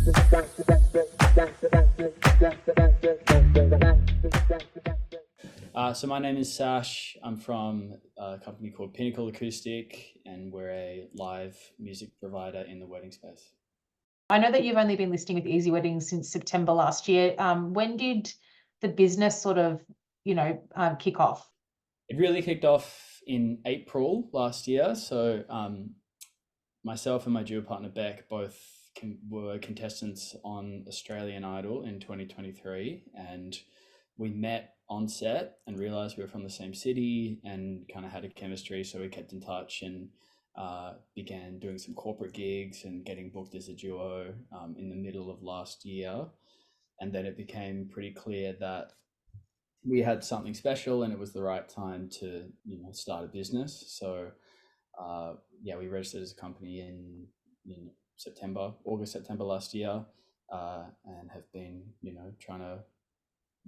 So my name is Sash. I'm from a company called Pinnacle Acoustic, and we're a live music provider in the wedding space. I know that you've only been listing with Easy Weddings since September last year. When did the business sort of, kick off? It really kicked off in April last year. So myself and my duo partner Bec both were contestants on Australian Idol in 2023, and we met on set and realized we were from the same city and kind of had a chemistry. So we kept in touch and began doing some corporate gigs and getting booked as a duo in the middle of last year. And then it became pretty clear that we had something special and it was the right time to start a business. So we registered as a company in August, September last year, and have been trying to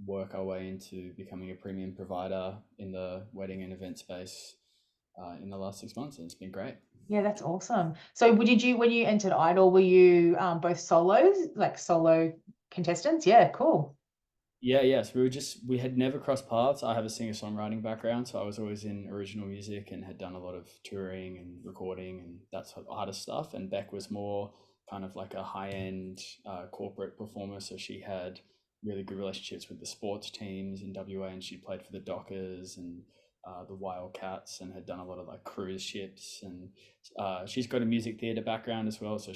work our way into becoming a premium provider in the wedding and event space in the last 6 months, and it's been great. Yeah, that's awesome. So when you entered Idol, were you both solos, like solo contestants? Yeah, cool. Yes, we had never crossed paths. I have a singer-songwriting background, so I was always in original music and had done a lot of touring and recording and that sort of artist stuff. And Beck was more kind of like a high-end corporate performer, so she had really good relationships with the sports teams in WA, and she played for the Dockers and the Wildcats and had done a lot of like cruise ships. And she's got a music theatre background as well, so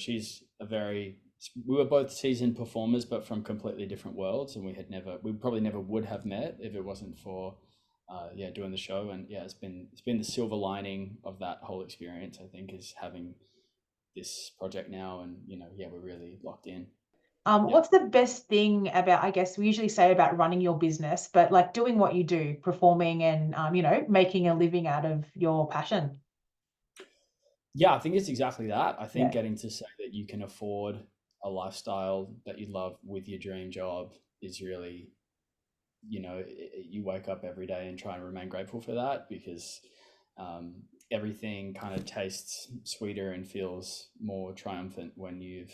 we were both seasoned performers, but from completely different worlds, and we probably never would have met if it wasn't for doing the show. And it's been the silver lining of that whole experience, I think, is having this project now, and we're really locked in. What's the best thing about, I guess we usually say about running your business, but like doing what you do, performing and making a living out of your passion? Yeah, I think it's exactly that. I think Yeah. getting to say that you can afford a lifestyle that you love with your dream job is really, you wake up every day and try and remain grateful for that, because everything kind of tastes sweeter and feels more triumphant when you've,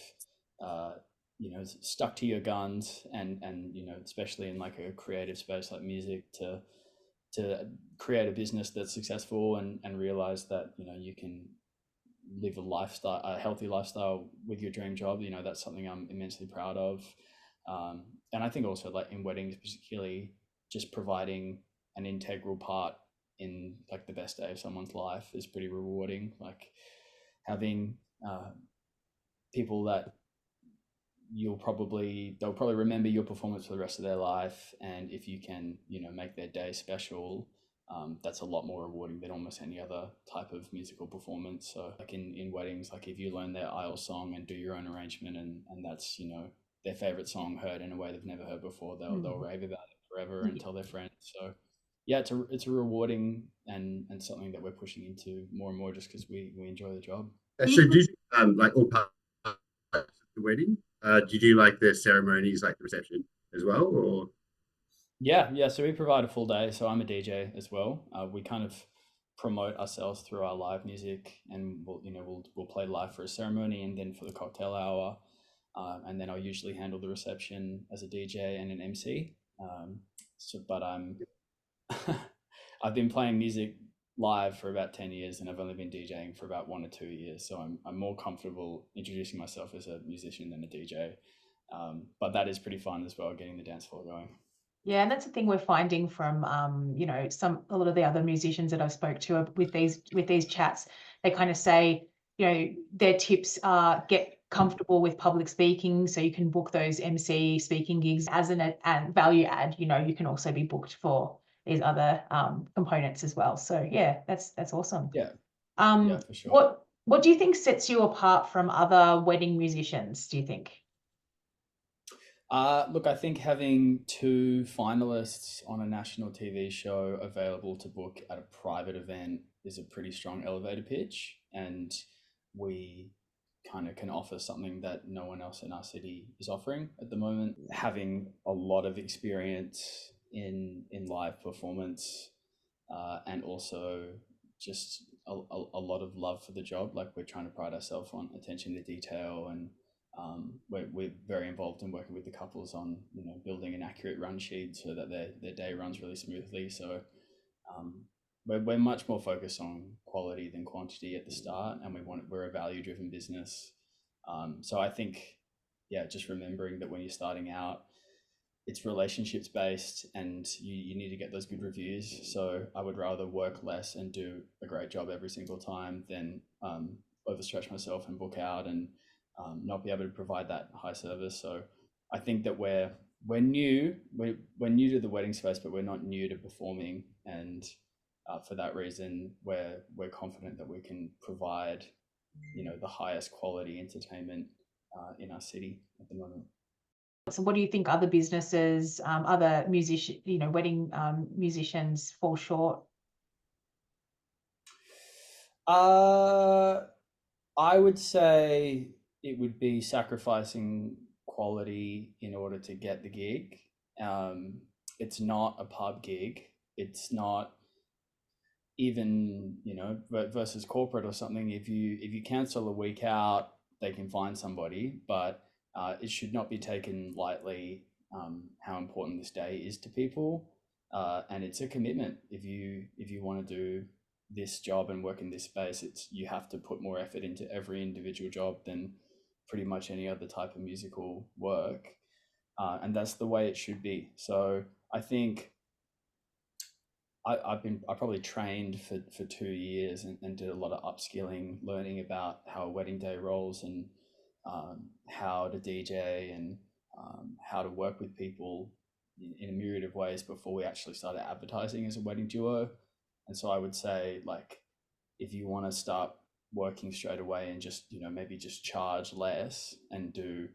stuck to your guns and especially in like a creative space like music, to create a business that's successful and realize that, you can live a healthy lifestyle with your dream job. That's something I'm immensely proud of. And I think also, like in weddings particularly, just providing an integral part in like the best day of someone's life is pretty rewarding. Like having people that they'll probably remember your performance for the rest of their life, and if you can make their day special, that's a lot more rewarding than almost any other type of musical performance. So like in weddings, like if you learn their aisle song and do your own arrangement, and that's their favorite song heard in a way they've never heard before, they'll rave about it forever and tell their friends. So it's a rewarding and something that we're pushing into more and more, just because we enjoy the job. So do you like all parts of the wedding? Do you do like the ceremonies, like the reception as well, or? Yeah. So we provide a full day. So I'm a DJ as well. We kind of promote ourselves through our live music, and we'll play live for a ceremony and then for the cocktail hour, and then I'll usually handle the reception as a DJ and an MC. But I've been playing music live for about 10 years, and I've only been DJing for about 1 or 2 years. So I'm more comfortable introducing myself as a musician than a DJ. But that is pretty fun as well, getting the dance floor going. Yeah, and that's the thing we're finding from a lot of the other musicians that I've spoke to with these chats. They kind of say, their tips are get comfortable with public speaking, so you can book those MC speaking gigs as an value add. You can also be booked for these other components as well. So yeah, that's awesome. Yeah, for sure. What do you think sets you apart from other wedding musicians, do you think? Look, I think having 2 finalists on a national TV show available to book at a private event is a pretty strong elevator pitch, and we kind of can offer something that no one else in our city is offering at the moment. Having a lot of experience in live performance, and also just a lot of love for the job. Like we're trying to pride ourselves on attention to detail and we're very involved in working with the couples on, you know, building an accurate run sheet so that their day runs really smoothly. So we're much more focused on quality than quantity at the start, and we're a value driven business. So I think, yeah, just remembering that when you're starting out, it's relationships based, and you need to get those good reviews. So I would rather work less and do a great job every single time than overstretch myself and book out and not be able to provide that high service. So I think that we're new, we're new to the wedding space, but we're not new to performing, and for that reason, we're confident that we can provide, you know, the highest quality entertainment in our city at the moment. So what do you think other businesses, other musician, you know, wedding musicians fall short? I would say it would be sacrificing quality in order to get the gig. It's not a pub gig. It's not even, you know, versus corporate or something. If you cancel a week out, they can find somebody, but it should not be taken lightly, how important this day is to people, and it's a commitment. If you want to do this job and work in this space, you have to put more effort into every individual job than pretty much any other type of musical work, and that's the way it should be. So I think I probably trained for 2 years and did a lot of upskilling, learning about how a wedding day rolls, and how to DJ, and how to work with people in a myriad of ways before we actually started advertising as a wedding duo. And so I would say, like, if you want to start working straight away and just, you know, maybe just charge less and do,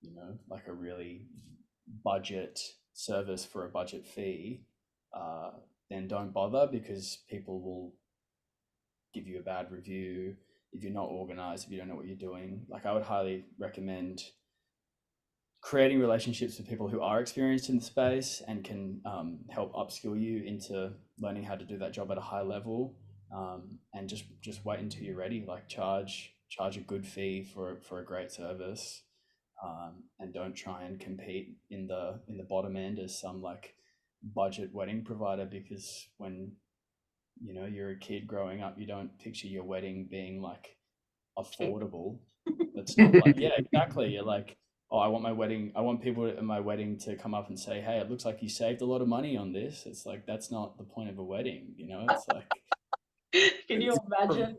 you know, like a really budget service for a budget fee, then don't bother, because people will give you a bad review if you're not organized, if you don't know what you're doing. Like, I would highly recommend creating relationships with people who are experienced in the space and can help upskill you into learning how to do that job at a high level, and just wait until you're ready. Like, charge a good fee for a great service, and don't try and compete in the bottom end as some like budget wedding provider, because when, you know, you're a kid growing up, you don't picture your wedding being like affordable. That's not like, yeah, exactly. You're like, oh, I want people at my wedding to come up and say, hey, it looks like you saved a lot of money on this. It's like, that's not the point of a wedding, you know. It's like, Can you imagine?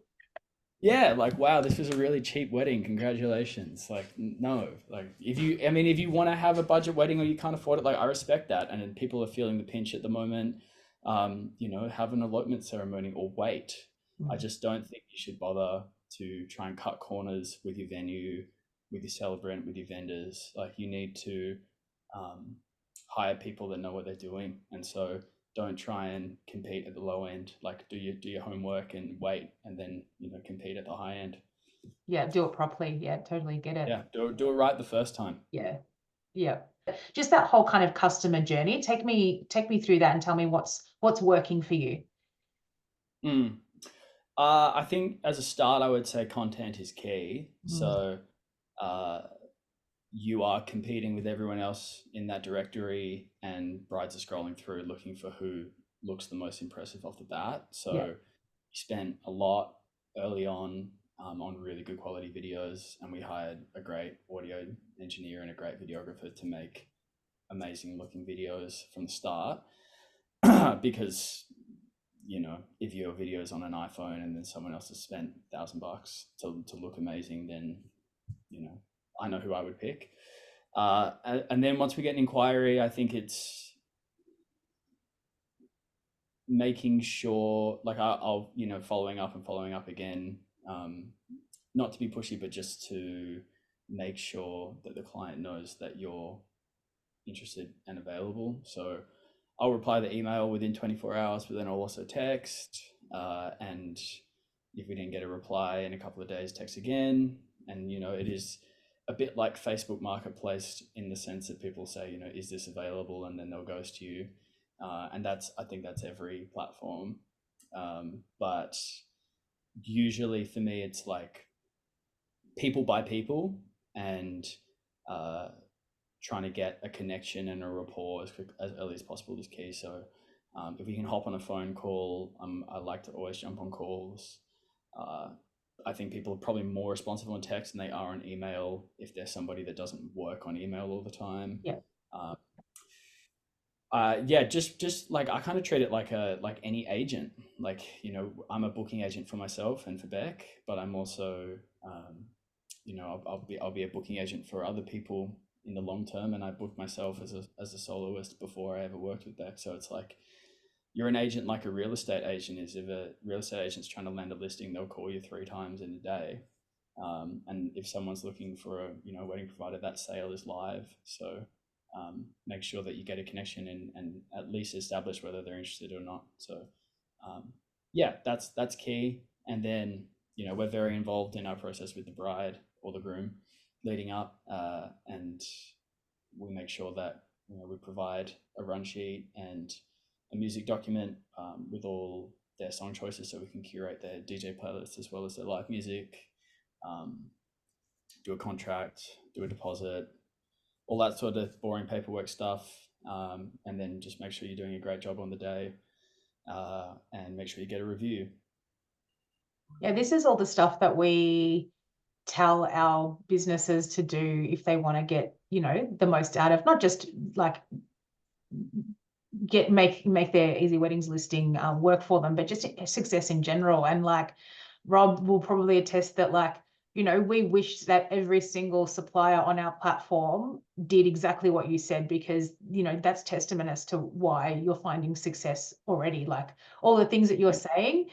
yeah, like, wow, this was a really cheap wedding, congratulations. Like, no, like, if you want to have a budget wedding or you can't afford it, like, I respect that, and then people are feeling the pinch at the moment, you know, have an elopement ceremony or wait. I just don't think you should bother to try and cut corners with your venue, with your celebrant, with your vendors. Like, you need to hire people that know what they're doing, and so don't try and compete at the low end. Like, do your homework and wait, and then, you know, compete at the high end. Yeah, do it properly. Yeah, totally get it. Yeah, do it right the first time. Yeah. Yeah. Just that whole kind of customer journey. Take me through that and tell me what's working for you. I think as a start, I would say content is key. So you are competing with everyone else in that directory, and brides are scrolling through looking for who looks the most impressive off the bat. So you spent a lot early on really good quality videos, and we hired a great audio engineer and a great videographer to make amazing looking videos from the start. Because, you know, if your video is on an iPhone and then someone else has spent $1,000 to look amazing, then, you know, I know who I would pick. And then once we get an inquiry, I think it's making sure, like, I'll, you know, following up again, not to be pushy, but just to make sure that the client knows that you're interested and available. So I'll reply the email within 24 hours, but then I'll also text, and if we didn't get a reply in a couple of days, text again. And, you know, it is a bit like Facebook Marketplace in the sense that people say, you know, is this available? And then they'll ghost you. And I think that's every platform. But usually for me, it's like people by people. and trying to get a connection and a rapport as early as possible is key. So if we can hop on a phone call, I like to always jump on calls. I think people are probably more responsive on text than they are on email if there's somebody that doesn't work on email all the time. Yeah. Yeah, just like I kind of treat it like any agent. Like, you know, I'm a booking agent for myself and for Bec, but I'm also, you know, I'll be a booking agent for other people in the long term, and I booked myself as a soloist before I ever worked with Bec. So it's like you're an agent like a real estate agent is. If a real estate agent's trying to land a listing, they'll call you 3 times in a day. And if someone's looking for a, you know, wedding provider, that sale is live. So make sure that you get a connection and at least establish whether they're interested or not. So yeah, that's key. And then, you know, we're very involved in our process with the bride or the groom leading up, and we make sure that, you know, we provide a run sheet and a music document with all their song choices, so we can curate their DJ playlists as well as their live music, do a contract, do a deposit, all that sort of boring paperwork stuff, and then just make sure you're doing a great job on the day, and make sure you get a review. Yeah, this is all the stuff that we tell our businesses to do if they want to get, you know, the most out of, not just like make their Easy Weddings listing work for them, but just success in general. And like Rob will probably attest that, like, you know, we wish that every single supplier on our platform did exactly what you said, because, you know, that's testament as to why you're finding success already. Like all the things that you're saying,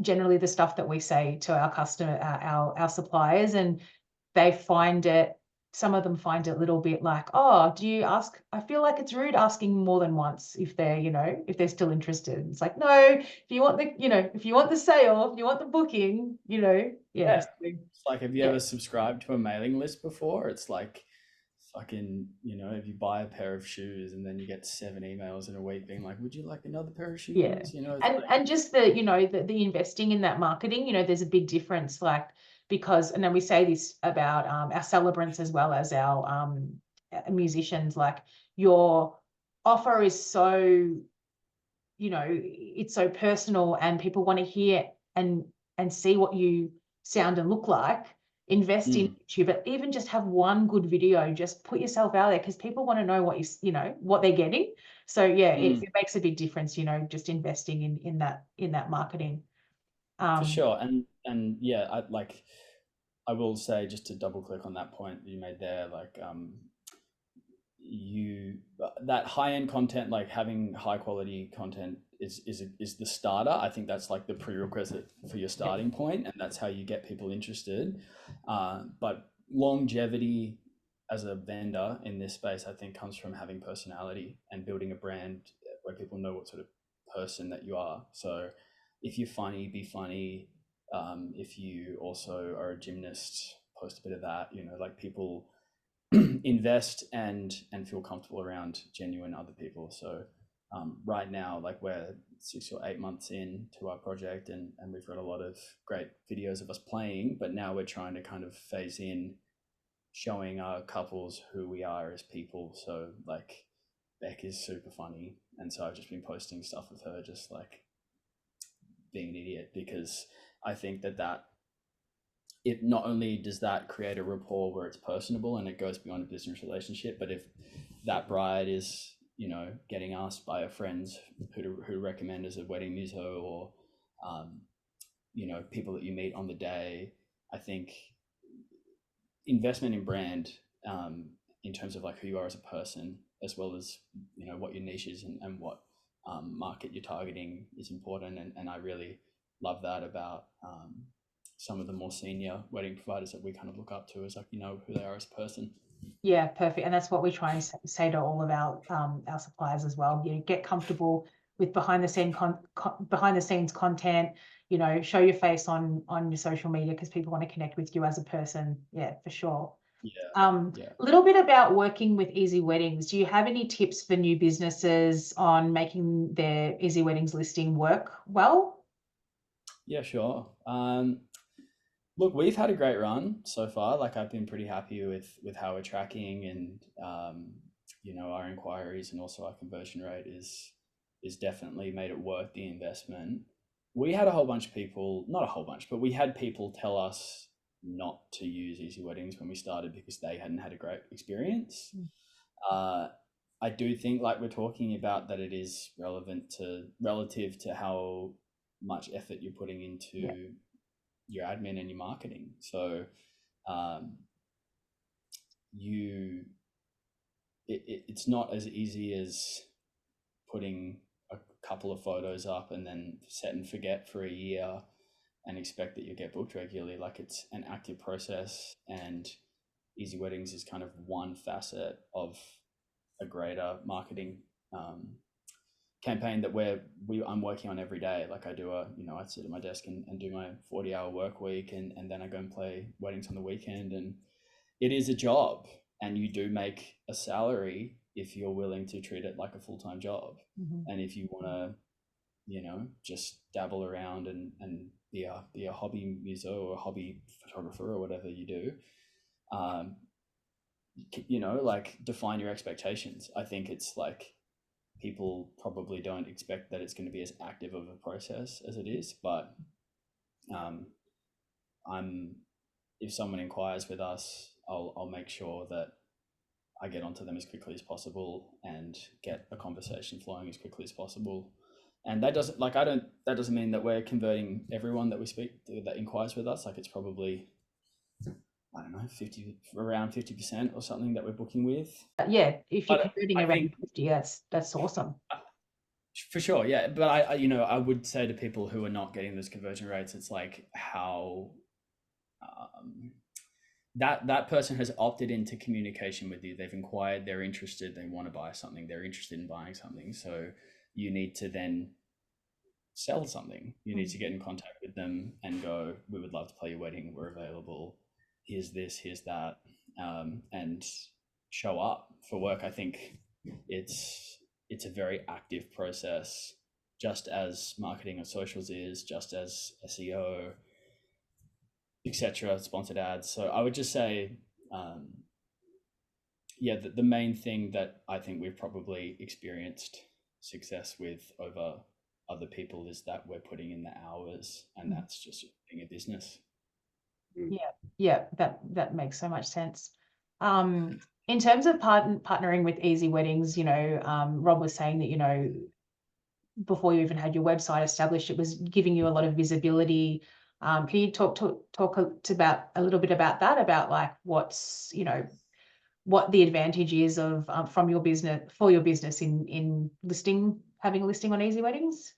generally the stuff that we say to our customer, our suppliers, and they find it, some of them find it a little bit like, oh, do you ask? I feel like it's rude asking more than once if they're, you know, if they're still interested. It's like, no, if you want the, you know, if you want the sale, if you want the booking, you know, Yeah. yes. It's like, have you ever subscribed to a mailing list before? It's like fucking, you know, if you buy a pair of shoes and then you get 7 emails in a week being like, would you like another pair of shoes? Yeah. You know, And just the, you know, the investing in that marketing, you know, there's a big difference, like, because, and then we say this about our celebrants as well as our musicians, like your offer is so, you know, it's so personal and people want to hear and see what you sound and look like. Invest in YouTube, but even just have one good video, just put yourself out there, because people want to know what you know, what they're getting. So yeah, it makes a big difference, you know, just investing in that marketing. For sure. And yeah, I will say, just to double click on that point that you made there, like that high-end content, like having high quality content is the starter. I think that's like the prerequisite for your starting point, and that's how you get people interested. But longevity as a vendor in this space, I think, comes from having personality and building a brand where people know what sort of person that you are. So if you're funny, be funny. If you also are a gymnast, post a bit of that. You know, like people invest and feel comfortable around genuine other people. So right now, like we're 6 or 8 months into our project, and we've got a lot of great videos of us playing, but now we're trying to kind of phase in showing our couples who we are as people. So like Bec is super funny, and so I've just been posting stuff with her, just like being an idiot, because I think that it not only does that create a rapport where it's personable and it goes beyond a business relationship, but if that bride is, you know, getting asked by her friends who recommend as a wedding muso, or you know, people that you meet on the day, I think investment in brand, in terms of like who you are as a person, as well as, you know, what your niche is and what market you're targeting, is important. And I really love that about some of the more senior wedding providers that we kind of look up to, is like, you know, who they are as a person. Yeah, perfect. And that's what we try and say to all of our suppliers as well. You know, get comfortable with behind the scenes content. You know, show your face on your social media, because people want to connect with you as a person. Yeah, for sure. A little bit about working with Easy Weddings. Do you have any tips for new businesses on making their Easy Weddings listing work well? Yeah, sure. Look, we've had a great run so far. Like I've been pretty happy with how we're tracking, and our inquiries and also our conversion rate is definitely made it worth the investment. We had a whole bunch of people, not a whole bunch, but we had people tell us not to use Easy Weddings when we started because they hadn't had a great experience. Mm. Uh, I do think, like we're talking about, that it is relative to how much effort you're putting into your admin and your marketing. So um, it's not as easy as putting a couple of photos up and then set and forget for a year and expect that you get booked regularly. Like it's an active process, and Easy Weddings is kind of one facet of a greater marketing campaign that I'm working on every day. Like I do I sit at my desk and do my 40-hour work week, and then I go and play weddings on the weekend, and it is a job, and you do make a salary if you're willing to treat it like a full-time job. Mm-hmm. And if you want to just dabble around and be a hobby muso or a hobby photographer or whatever you do, like define your expectations. I think it's like people probably don't expect that it's going to be as active of a process as it is, but I'm if someone inquires with us, I'll make sure that I get onto them as quickly as possible and get a conversation flowing as quickly as possible. And that doesn't mean that we're converting everyone that we speak to that inquires with us. Like it's probably, I don't know, around 50% or something that we're booking with. Yeah, if you're But converting I around think 50, that's awesome. for sure, yeah. But I would say to people who are not getting those conversion rates, it's like how that person has opted into communication with you. They've inquired, they're interested, they want to buy something, they're interested in buying something. So you need to then sell something. You need to get in contact with them and go, we would love to play your wedding, we're available, here's this, here's that, and show up for work. I think it's a very active process, just as marketing on socials is, just as SEO, etc., sponsored ads. So I would just say, the main thing that I think we've probably experienced success with over other people is that we're putting in the hours, and that's just being a business. Yeah, that makes so much sense. In terms of partnering with Easy Weddings, Rob was saying that, before you even had your website established, it was giving you a lot of visibility. Can you talk about a little bit about that, about like what's, what the advantage is of from your business for your business in having a listing on Easy Weddings?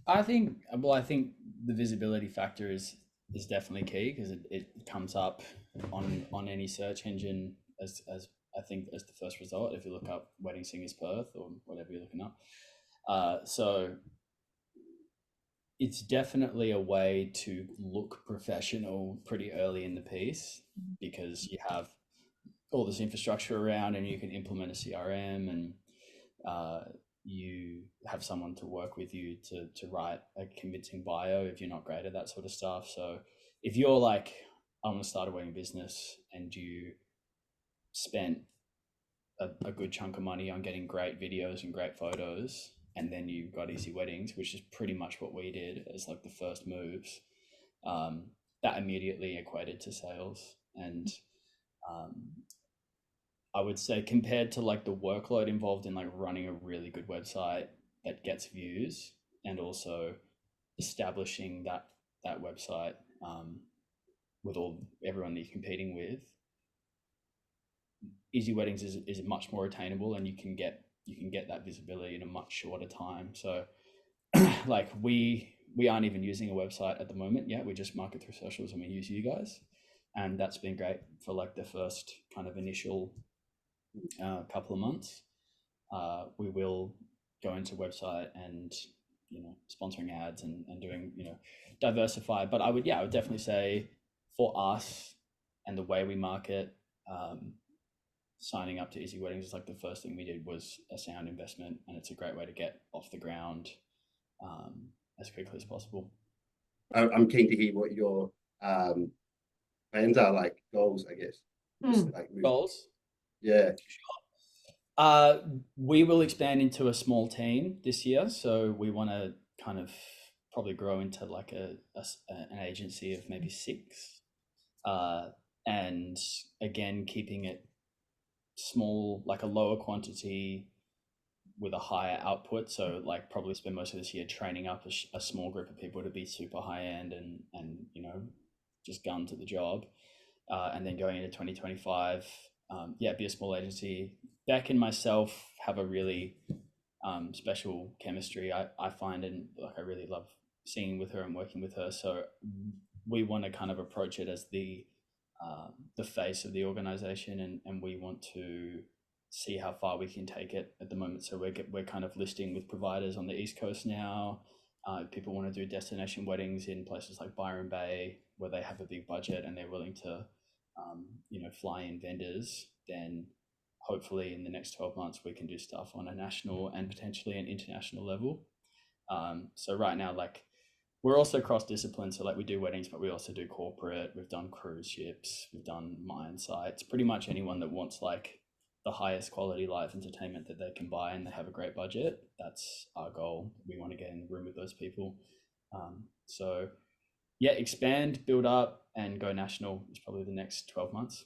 I think the visibility factor is definitely key, because it comes up on any search engine as I think as the first result if you look up wedding singers Perth or whatever you're looking up. So it's definitely a way to look professional pretty early in the piece, because you have all this infrastructure around, and you can implement a CRM, and you have someone to work with you to write a convincing bio if you're not great at that sort of stuff. So if you're like, I want to start a wedding business, and you spent a good chunk of money on getting great videos and great photos, and then you got Easy Weddings, which is pretty much what we did as like the first moves, that immediately equated to sales. And I would say, compared to like the workload involved in like running a really good website that gets views, and also establishing that website with everyone that you're competing with, Easy Weddings is much more attainable, and you can get that visibility in a much shorter time. So like we aren't even using a website at the moment yet. We just market through socials, and we use you guys, and that's been great for like the first kind of initial couple of months. We will go into website and sponsoring ads and doing diversify. But I would definitely say, for us and the way we market, signing up to Easy Weddings is like the first thing we did was a sound investment, and it's a great way to get off the ground as quickly as possible. I'm keen to hear what your plans are, like goals, I guess. Just like Goals. Yeah. We will expand into a small team this year, so we want to kind of probably grow into like an agency of maybe 6, and again keeping it small, like a lower quantity with a higher output. So like probably spend most of this year training up a small group of people to be super high end and just gun to the job, and then going into 2025, be a small agency. Bec and myself have a really special chemistry, I find, and like I really love singing with her and working with her. So we want to kind of approach it as the face of the organization, and we want to see how far we can take it at the moment. So we're kind of listing with providers on the East Coast now. People want to do destination weddings in places like Byron Bay, where they have a big budget and they're willing to fly in vendors. Then hopefully in the next 12 months we can do stuff on a national and potentially an international level. So right now, like, we're also cross-discipline, so like we do weddings, but we also do corporate. We've done cruise ships, we've done mine sites. Pretty much anyone that wants like the highest quality live entertainment that they can buy and they have a great budget, that's our goal. We want to get in the room with those people. So yeah, expand, build up, and go national is probably the next 12 months.